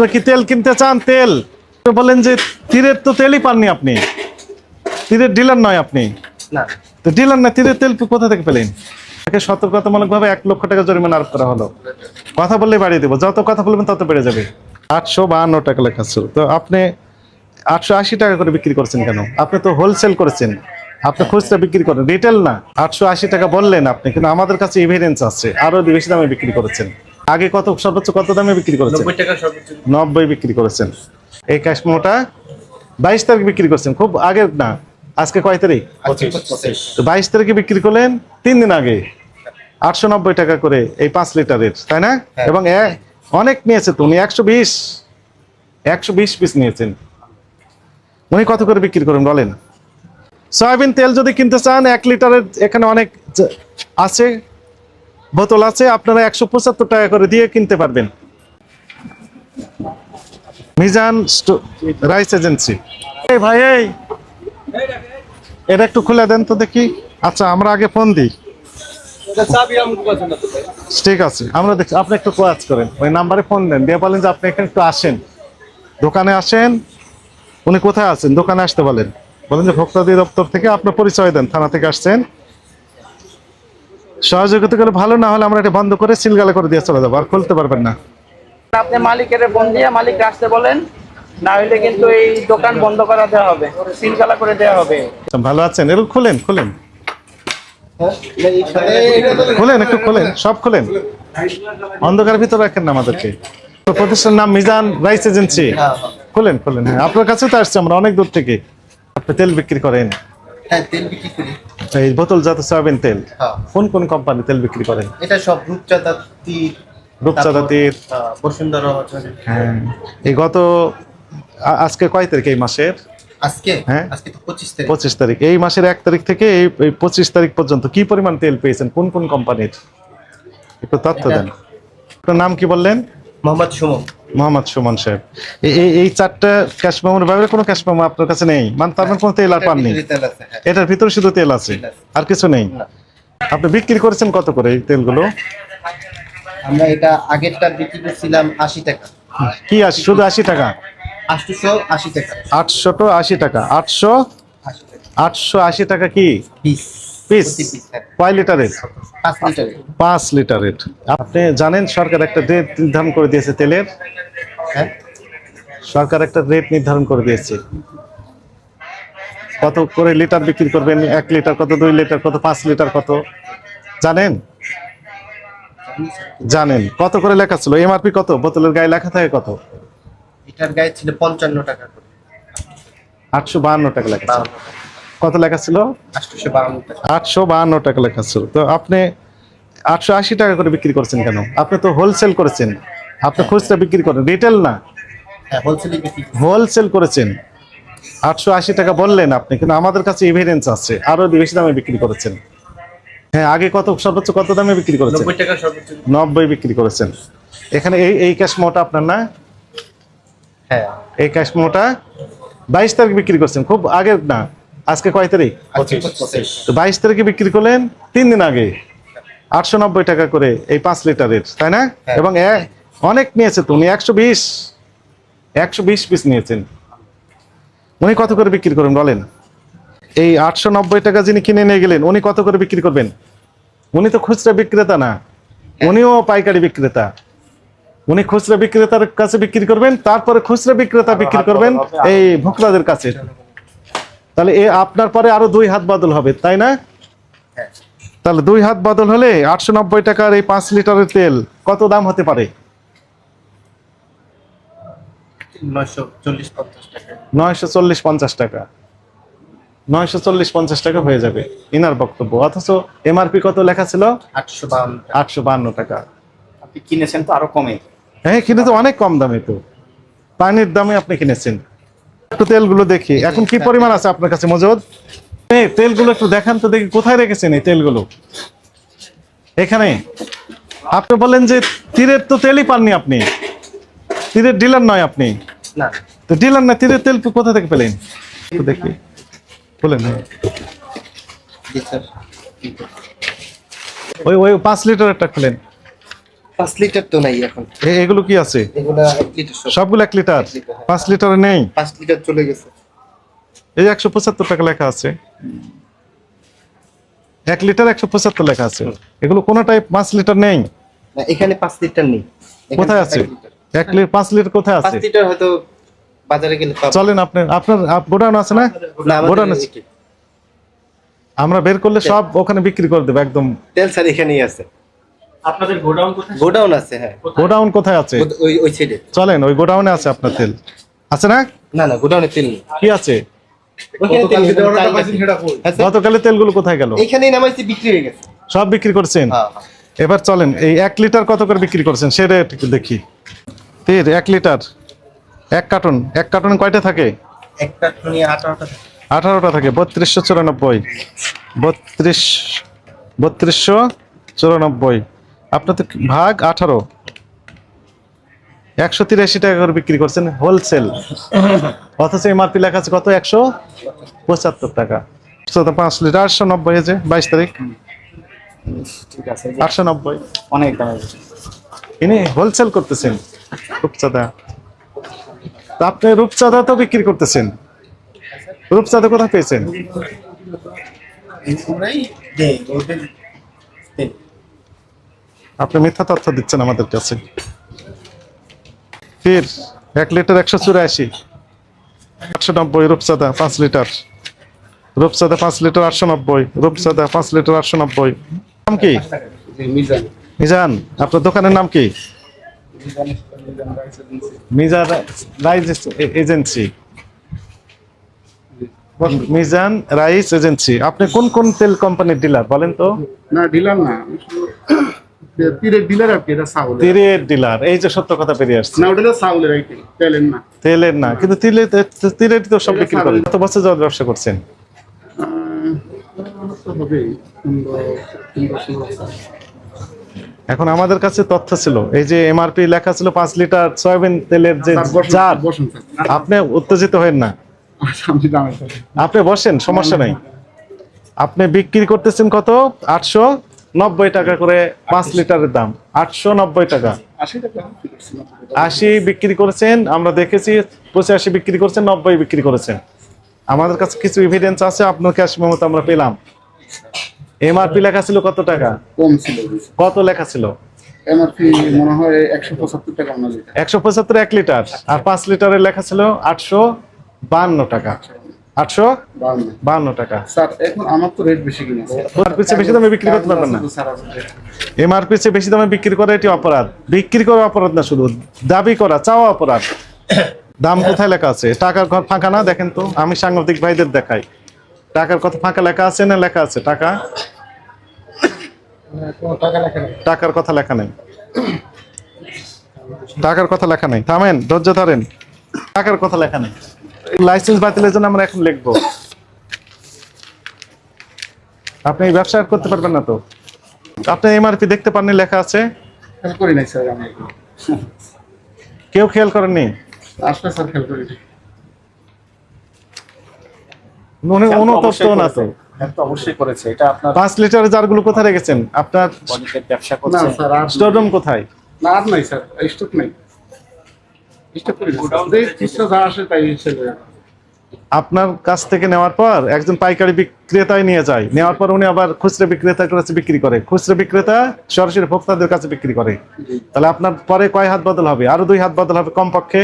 আপনারা কি তেল কিনতে চান? তেল বলেন যে তীরের তো তেলই পাননি আপনি, তীরের ডিলার নয় আপনি। না তো ডিলার না, তীরের তেল কোথা থেকে পেলেন? তাকে সতর্কতামূলক ভাবে 1 লক্ষ টাকা জরিমানা আরোপ করা হলো। কথা বললে বাড়িয়ে দেবো, যত কথা বলবেন তত বেড়ে যাবে। 852 টাকা লেখা ছিল, তো আপনি 880 টাকা করে বিক্রি করছেন কেন? আপনি তো হোলসেল করেছেন, আপনি খুচরা বিক্রি করেন, রিটেল না। 880 টাকা বললেন আপনি, কিন্তু আমাদের কাছে এভিডেন্স আছে আরো বেশি দামে বিক্রি করেছেন। আগে কত, সর্বোচ্চ কত দামে বিক্রি করেছেন? 90 টাকা সর্বোচ্চ। 90 বিক্রি করেছেন। এই ক্যাশমোটা 22 তারিখ বিক্রি করছেন, খুব আগের না। আজকে কয় তারিখ? 25। তো 22 তারিখে বিক্রি করলেন 3 দিন আগে 890 টাকা করে এই 5 লিটারের, তাই না? এবং অনেক নিয়েছে তো উনি, 120 পিস নিয়েছেন। উনি কত করে বিক্রি করেন বলেন? সয়াবিন তেল যদি কিনতে চান 1 লিটারের, এখানে অনেক আছে, বোতল আছে, আপনারা 175 টাকা করে দিয়ে কিনতে পারবেন। Mizan rice agency. এই ভাই, এই এটা একটু খুলে দেন তো দেখি। আচ্ছা, আমরা আগে ফোন দিই। ঠিক আছে, আমরা দেখছি। আপনি একটু কাজ করেন, ওই নাম্বারে ফোন দেন, দিয়ে বলেন যে আপনি এখানে একটু আসেন, দোকানে আসেন। উনি কোথায় আছেন? দোকানে আসতে বলেন, বলেন যে ভোক্তা অধিদপ্তর থেকে আপনার পরিচয় দেন, থানা থেকে আসছেন। সহযোগিতা করে ভালো, না হলে আমরা এটা বন্ধ করে সিলগালা করে দিয়ে চলে যাবো, আর খুলতে পারবেন না। আপনি মালিকের ফোন দিয়ে মালিক আসতে বলেন, না হলে কিন্তু এই দোকান বন্ধ করে দেওয়া হবে, সিলগালা করে দেওয়া হবে। ভালো আছেন? এরকম খুলেন, খুলেন খুলেন, একটু খুলেন, সব খুলেন, অন্ধকারের ভিতরে রাখেন না আমাদেরকে। প্রতিষ্ঠানের নাম মিজান রাইস এজেন্সি। খুলেন খুলেন, হ্যাঁ, আপনার কাছে তো আসছে আমরা অনেক দূর থেকে। আপনি তেল বিক্রি করেন? হ্যাঁ, তেল বিক্রি করি। এই বোতলজাত সয়াবিন তেল, হ্যাঁ। কোন কোন কোম্পানি তেল বিক্রি করেন? এটা সব রূপচাঁদাতির, রূপচাঁদাতির, বসুন্ধরা। হ্যাঁ। এই গত আজকে কয় তারিখ এই মাসের? আজকে হ্যাঁ, আজকে তো 25 তারিখ। 25 তারিখ। এই মাসের 1 তারিখ থেকে এই 25 তারিখ পর্যন্ত কি পরিমাণ তেল পেয়েছেন, কোন কোন কোম্পানির? একটু তথ্য দেন। আপনার নাম কি বললেন? মোহাম্মদ সুমন। মোহাম্মদ সুমন সাহেব। এই 4টা ক্যাশ মেমোর বাইরে কোনো ক্যাশ মেমো আপনার কাছে নেই? মানে তার মানে কোনো তেল আর পাননি? তেল আছে, হ্যাঁ। এটার ভিতরে শুধু তেল আছে, আর কিছু নেই? আপনি বিক্রি করেছেন কত করে এই তেলগুলো? আমরা এটা আগেরটা বিক্রি করছিলাম 80 টাকা। কি 80? শুধু 80 টাকা? 880 টাকা। 880 টাকা। 880 টাকা কি পিস? পিস? হ্যাঁ। কয় লিটারের? 5 লিটারের। 5 লিটারের। আপনি জানেন সরকার একটা রেট নির্ধারণ করে দিয়েছে তেলের? হ্যাঁ, সরকার একটা রেট নির্ধারণ করে দিয়েছে, কত করে লিটার বিক্রি করবেন, 1 লিটার কত, 2 লিটার কত, 5 লিটার কত, জানেন? জানেন কত করে লেখা ছিল? এমআরপি কত? বোতলের গায়ে লেখা থাকে কত? এটার গায়ে ছিল 55 টাকা করে। 852 টাকা লেখা ছিল। কত লেখা ছিল? 852 টাকা। 852 টাকা লেখা ছিল। তো আপনি 880 টাকা করে বিক্রি করছেন কেন? আপনি তো হোলসেল করেছেন, আপনি খুচরা বিক্রি করেন, রিটেল না। হ্যাঁ, হোলসেলে বিক্রি করি। হোলসেল করেছেন, 880 টাকা বললেন আপনি, কিন্তু আমাদের কাছে এভিডেন্স আছে আরো বেশি দামে বিক্রি করেছেন। হ্যাঁ, আগে কত, সর্বোচ্চ কত দামে বিক্রি করেছেন? 90 টাকা সর্বোচ্চ। 90 বিক্রি করেছেন। এখানে এই ক্যাশমোটা আপনার না? হ্যাঁ। এই ক্যাশমোটা 22 তারিখ বিক্রি করছেন, খুব আগের না। আজকে কয় তারিখ? 25। তো 22 তারিখে বিক্রি করলেন 3 দিন আগে 890 টাকা করে এই 5 লিটারের, তাই না? এবং অনেক নিয়েছে তো উনি, 120 পিস নিয়েছেন। উনি কত করে বিক্রি করেন বলেন? এই 890 টাকা যিনি কিনে নিয়ে গেলেন, উনি কত করে বিক্রি করবেন? উনি তো খুচরা বিক্রেতা না, উনিও পাইকারি বিক্রেতা। উনি খুচরা বিক্রেতার কাছে বিক্রি করবেন, তারপরে খুচরা বিক্রেতা বিক্রি করবেন এই ভোক্তাদের কাছে। তাহলে আপনার পরে আরো 2 হাত বদল হবে, তাই না? তাহলে 2 হাত বদল হলে 890 টাকার এই 5 লিটারের তেল কত দাম হতে পারে? 940-50 টাকা। 940-50 টাকা। 940-50 টাকা হয়ে যাবে ইনার বক্তব্য। অথচ এমআরপি কত লেখা ছিল? 852 টাকা। 852 টাকা। আপনি কিনেছেন তো আরো কমে। হ্যাঁ, কিনে তো অনেক কম দামে, তো পানির দামে আপনি কিনেছেন। একটু তেলগুলো দেখি এখন কি পরিমাণ আছে আপনার কাছে মজুদ। এই তেলগুলো একটু দেখান তো দেখি, কোথায় রেখেছেন এই তেলগুলো? এখানে? আপনি বলেন যে তীরের তো তেলই পাননি আপনি, তীরের ডিলার নয় আপনি। না। তো ডিলার না, তীরের তেল কোথা থেকে পেলেন? একটু দেখি, বলেন। জি স্যার। ওই 5 লিটারেরটা খুলেন। 5 লিটার তো নাই এখন। এগুলো কি আছে? এগুলা 1 লিটার সব। সবগুলো 1 লিটার। 1 লিটার, হ্যাঁ। 5 লিটারে নেই। 5 লিটার চলে গেছে। এই 175 টাকা লেখা আছে। 1 লিটার 175 লেখা আছে। এগুলো কোনটাই 5 লিটার নেই। না, এখানে 5 লিটার নেই। এখানে কোথায় আছে? 1 লিটার। 1 লিটার 5 লিটার কোথায় 5 আছে? লিটার হয়তো বাজারে গেলে পাবো। চলেন আপনার গোডাউন আছে না? না, আমাদের গোডাউন আছে। এটি। আমরা বের করলে সব ওখানে বিক্রি করে দেব একদম। তেল স্যার এখানেই আছে। আপনাদের গোডাউন কোথায়? গোডাউন আছে, হ্যাঁ। গোডাউন কোথায় আছে? ওই সাইডে। চলেন ওই গোডাউনে আছে আপনার তেল। আছে না? না না, গোডাউনে তেল নেই। কি আছে? ওখানে তেল নেই, ওখানে চাল আছে। হ্যাঁ, স্যার। গতকালে তেলগুলো কোথায় গেল? এখানেই নামাইছি, বিক্রি হয়ে গেছে। সব বিক্রি করছেন? হ্যাঁ, হ্যাঁ। এবার চলেন এই 1 লিটার কত করে বিক্রি করছেন সেটা একটু দেখি। তেল 1 লিটার 1 কার্টুনে কয়টা থাকে? একটা টনি 18টা। 18টা থাকে। 3294 3294 আপনার তো ভাগ 18 183 টাকা করে বিক্রি করছেন হোলসেল। অথচ এমআরপি লেখা আছে কত? 175 টাকা। 5 লিটার 890 এই যে 22 তারিখ ঠিক আছে, 890। অনেক দাম। ইনি হোলসেল করতেছেন রূপচাঁদা। তা আপনি রূপচাঁদা তো বিক্রি করতেছেন। রূপচাঁদা কোথায় পেয়েছেন? আপনি মিথ্যা তথ্য দিচ্ছেন আমাদের কাছে। ফির 1 লিটার 184 890 রূপচাঁদা 5 লিটার। রূপচাঁদা 5 লিটার 890 রূপচাঁদা 5 লিটার 890। নাম কি? মিজান। আপনার দোকানের নাম কি? Mizan rice agency. Mizan rice agency. আপনি কোন কোন তেল কোম্পানির ডিলার বলেন তো? না, ডিলার না, তীরের ডিলার আর কি, এটা চাউলের। তেলের ডিলার। এই যে সত্য কথা বেরিয়ে আসছে। না, ওটা চাউলের আইটেম, তেলের না। তেলের না, কিন্তু তেলের তো সব বিক্রি করেন। কত বছর যাওয়ার ব্যবসা করছেন? তো হবেই, 15 বছর। এখন আমাদের কাছে তথ্য ছিল এই যে এমআরপি লেখা ছিল 5 লিটার সয়াবিন তেলের যে জার। বসুন স্যার, আপনি উত্তেজিত হয়েন না, আমি দামে স্যার। আপনি বসেন, সমস্যা নাই। আপনি বিক্রি করতেছেন কত? 890 টাকা করে 5 লিটারের দাম। 890 টাকা। 80 টাকা বিক্রি করছি না। 80 বিক্রি করেছেন, আমরা দেখেছি 85 বিক্রি করেছেন, 90 বিক্রি করেছেন। আমাদের কাছে কিছু এভিডেন্স আছে, আপনার ক্যাশ মেমোতে আমরা পেলাম। এমআরপি লেখা ছিল কত টাকা? কম ছিল। কত লেখা ছিল? এমআরপি মনে হয় 175 টাকা মনে হয়। 175 1 লিটার, আর 5 লিটারের লেখা ছিল 852 টাকা। 852 টাকা। স্যার এখন আমার তো রেট বেশি কিনা স্যার। এমআরপি চেয়ে বেশি দামে বিক্রি করতে পারবেন না। স্যার এমআরপি চেয়ে বেশি দামে বিক্রি করা এটি অপরাধ। বিক্রি করা অপরাধ না, শুধু দাবি করা, চাওয়া অপরাধ। দাম কোথায় লেখা আছে? টাকার ঘর ফাঁকা না, দেখেন তো। আমি সাংবাদিক ভাইদের দেখাই টাকার কথা ফাঁকা লেখা আছে না লেখা আছে? টাকা, টাকার কথা লেখা নেই। টাকার কথা লেখা নেই। থামেন, ধৈর্য ধরেন। টাকার কথা লেখা নেই। লাইসেন্স বাতিলের জন্য আমরা এখন লিখবো। আপনি এই ব্যবসা করতে পারবেন না তো? আপনি এমআরপি দেখতে পাননি লেখা আছে? খেয়াল করি নাই স্যার আমি। কেউ খেয়াল করেননি? আসলে স্যার খেয়াল করি নাই। অনুতপ্ত না তো? হ্যাঁ, তো অবশ্যই করেছে। এটা আপনার 5 লিটারের জারগুলো কোথায় রেখেছেন? আপনার অনেকের ব্যবসা না করছে। স্যার, আর স্টোর রুম কোথায়? না, আর নাই স্যার, স্টক নাই। স্টক করি না স্যার। যে খুচরা যা আসে তাই সেল হয়ে যায়। আপনার কাছ থেকে নেওয়ার পর একজন পাইকারি বিক্রেতায় নিয়ে যায়, নেওয়ার পর উনি আবার খুচরা বিক্রেতার কাছে বিক্রি করে, খুচরা বিক্রেতা সরাসরি ভোক্তাদের কাছে বিক্রি করে। তাহলে আপনার পরে কয় হাত বদল হবে? আরো 2 হাত বদল হবে কমপক্ষে।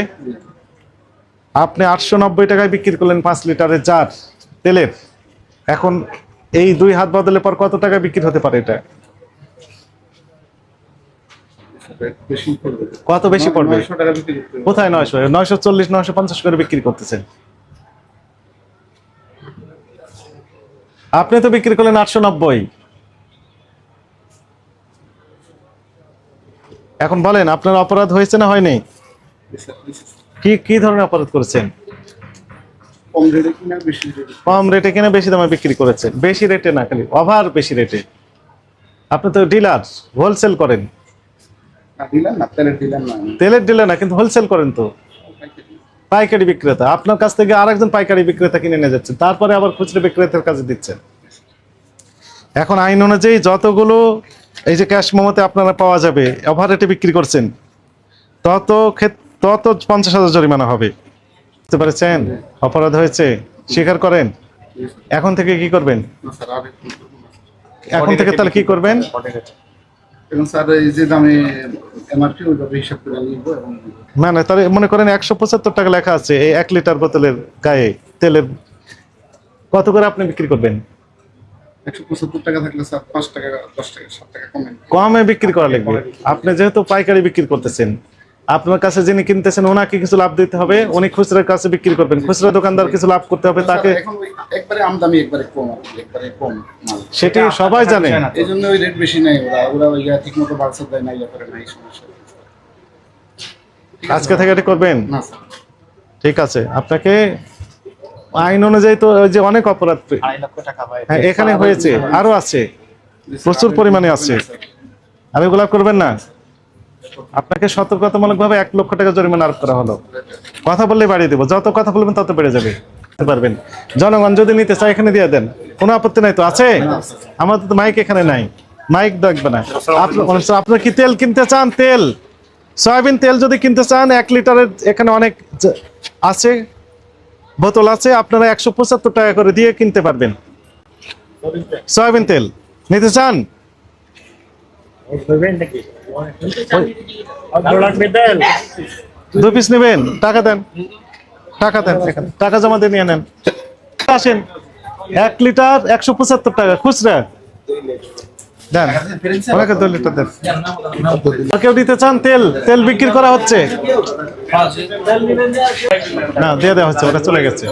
আপনি 890 টাকায় বিক্রি করলেন 5 লিটারের জার তেলের। এখন এই 2 হাত বদলের পর কত টাকা বিক্রি হতে পারে? এটা বেশি পড়বে। কত বেশি পড়বে? 900 টাকা বিক্রি করতে হবে। কোথায় 900? 940 950 করে বিক্রি করতেছেন। আপনি তো বিক্রি করলেন 890। এখন বলেন আপনার অপরাধ হয়েছে না হয়নি? কি কি ধরনের অপরাধ করেছেন? কম রেটে কিনা বেশি রেটে। কম রেটে কিনে বেশি দামে বিক্রি করেছেন। বেশি রেটে না, খালি ওভার বেশি রেটে। আপনি তো ডিলার, হোলসেল করেন। না, দিলেন না, তেলের দিলেন না। তেলের ডিলার না, কিন্তু হোলসেল করেন তো। পাইকারি বিক্রেতা, আপনার কাছ থেকে আরেকজন পাইকারি বিক্রেতা কিনে নিয়ে যাচ্ছেন, তারপরে আবার খুচরা বিক্রেতার কাছে দিচ্ছেন। এখন আইন অনুযায়ী যতগুলো এই যে ক্যাশ মোমোতে আপনারা পাওয়া যাবে, ওভার রেটে বিক্রি করছেন, তত 50,000 জরিমানা হবে। বুঝতে পেরেছেন? অপরাধ হয়েছে, স্বীকার করেন। এখন থেকে কি করবেন? না স্যার আর একটু করবো না। এখন থেকে তাহলে কি করবেন? এবং স্যার এই যে দামে এমআরপি ওইভাবে হিসাব করে নিবো এবং মানে তাহলে মনে করেন 175 টাকা লেখা আছে এই 1 লিটার বোতলের গায়ে তেলের, কত করে আপনি বিক্রি করবেন? 175 টাকা থাকলে স্যার 5 টাকা 10 টাকা 7 টাকা কমে। কমে বিক্রি করা লাগবে। আপনি যেহেতু পাইকারি বিক্রি করতেছেন, আপনার কাছে যিনি কিনতেছেন ওনাকে কিছু লাভ দিতে হবে, উনি খুচরার কাছে বিক্রি করবেন, খুচরা দোকানদার কিছু লাভ করতে হবে তাকে। এখন ওই একবারে আমদামি একবারে কম আর কি, একবারে কম মাল। সেটি সবাই জানে। এই জন্য ওই রেট বেশি নাই, ওরা ওই ঠিক মতো বাড়ছে দেয় না, ইয়া করে নাই, সমস্যা। আজকে থেকে এটা করবেন? না স্যার, ঠিক আছে। আপনাকে আইন অনুযায়ী তো ওই যে অনেক অপরাধ 2.5 লক্ষ টাকা ভাই। হ্যাঁ এখানে হয়েছে, আরো আছে, প্রচুর পরিমাণে আছে। আর এগুলা করবেন না। আপনাকে সতর্কতামূলক ভাবে 1 লক্ষ টাকা জরিমানা আরোপ করা হলো। কথা বললে বাড়িয়ে দেবো, যত কথা বলবেন তত বেড়ে যাবে। পারবেন। জনগণ যদি নিতে চায় এখানে দিয়ে দেন, কোনো আপত্তি নাই তো? আছে? আমাদের তো মাইক এখানে নাই, মাইক দেখবে না। আপনার কি তেল কিনতে চান? তেল, সয়াবিন তেল যদি কিনতে চান 1 লিটারের এখানে অনেক আছে, বোতল আছে, আপনারা 175 টাকা করে দিয়ে কিনতে পারবেন। সয়াবিন তেল নিতে চান? 2 পিস নেবেন? টাকা দেন, টাকা দেন, এখানে টাকা জমা দিয়ে নিয়ে নেন। আসেন, 1 লিটার 175 টাকা খুচরা দেন, ওনাকে 2 লিটার দেন। আর কেউ দিতে চান? তেল, তেল বিক্রি করা হচ্ছে না, দিয়ে দেওয়া হচ্ছে, ওটা চলে গেছে।